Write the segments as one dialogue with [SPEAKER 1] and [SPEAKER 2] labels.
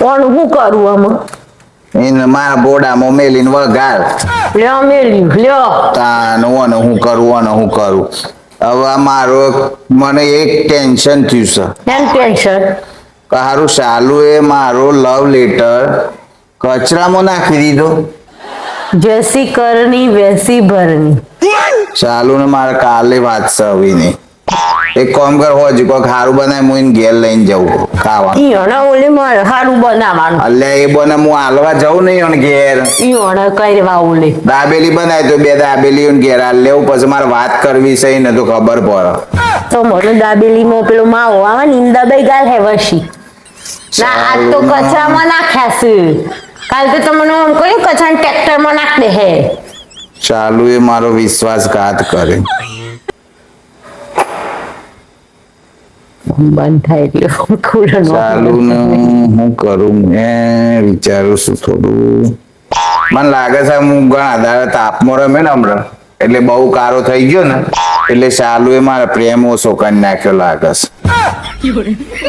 [SPEAKER 1] પણ હું કરું આમાં?
[SPEAKER 2] એને મારા બોડામાં મેલીને વગાડ.
[SPEAKER 1] લ્યો મેલ્યું લ્યો.
[SPEAKER 2] તાનું હું કરું. હવે આ મારો મને એક ટેન્શન થયું છે.
[SPEAKER 1] કેમ ટેન્શન?
[SPEAKER 2] હારું શાલુ એ મારો લવ લેટર કચરામાં નાખી દીધો.
[SPEAKER 1] જસી કરની વેસી ભરની.
[SPEAKER 2] શાલુ ને મારે કાલે વાત છે હવે નહીં. એક કામ કર હોજ કોઈક હારું બનાય હું એને ઘેર લઈને જવું ખાવા.
[SPEAKER 1] ઈયોને ઓલી મારે હારું બનાવવાનું.
[SPEAKER 2] અલ્યા એ બને હું હાલવા જાઉં નહીં એને ઘેર.
[SPEAKER 1] ઈયોને કરવા ઓલી.
[SPEAKER 2] દાબેલી બનાય તો બે દાબેલી ઘેર હાલ લેવું પછી મારે વાત કરવી છે ને તો ખબર પડે.
[SPEAKER 1] તો મને દાબેલીમાં પેલો માવો આવે ને ઇંદાબાઈ ગાલ હે વશી. ના આજ તો કચરામાં નાખ્યા છે. કાલ તો તમને એમ કહ્યું કચરા ટ્રેક્ટરમાં નાખ દે હે.
[SPEAKER 2] ચાલુ એ મારો વિશ્વાસઘાત કરે.
[SPEAKER 1] બંધ થાય એટલે
[SPEAKER 2] ચાલુ ને હું કરું મેં વિચારું છું થોડું. મને લાગે છે હું ઘણા દાડા તાપમાં રમે ને હમણાં એટલે બહુ કારો થઈ ગયો ને એટલે ચાલુ એ મારા પ્રેમ ઓછો કરી નાખ્યો લાગે છે.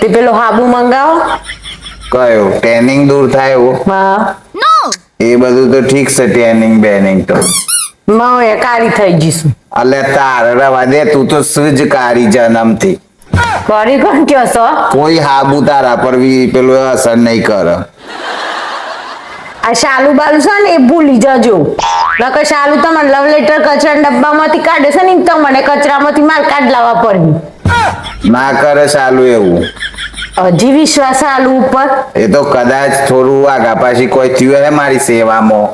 [SPEAKER 1] તે પેલો હાબુ મંગાવો.
[SPEAKER 2] કયો ટેનિંગ દૂર થાય એવો?
[SPEAKER 1] હા
[SPEAKER 2] એ બધું તો ઠીક છે ટેનિંગ બેનિંગ તો
[SPEAKER 1] એ કાળી થઈ જઈશું.
[SPEAKER 2] અલે તારે રવા દે તું તો સજ કારી જન્મથી.
[SPEAKER 1] કરી કોણ કયો છો?
[SPEAKER 2] કોઈ હાબુ તારા પર પેલો અસર નહીં કરે.
[SPEAKER 1] આ શાલુ બાલુ છે ને એ ભૂલી જજો. નકર શાલુ તમારે લવ લેટર કચરા ડબ્બામાંથી કાઢે છે ને તમને કચરામાંથી માર કાઢ લાવવા પડે.
[SPEAKER 2] ના કરે ચાલુ એવું.
[SPEAKER 1] હજી વિશ્વાસ શાલુ ઉપર?
[SPEAKER 2] એ તો કદાચ થોડું આગા પાછી કોઈ થયું હે મારી સેવામાં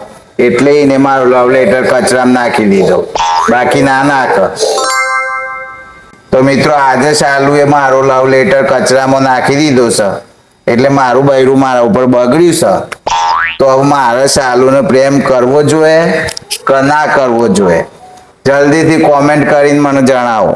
[SPEAKER 2] એટલે એને મારો લવ લેટર કચરામાં નાખી દીધો. બાકી ના નાખ. તો મિત્રો આજે ચાલુ એ મારો લવ લેટર કચરામાં નાખી દીધો છે એટલે મારું બૈરું મારા ઉપર બગડ્યું છે. તો હવે મારે ચાલુને પ્રેમ કરવો જોઈએ કે ના કરવો જોઈએ? જલ્દીથી કોમેન્ટ કરીને મને જણાવો.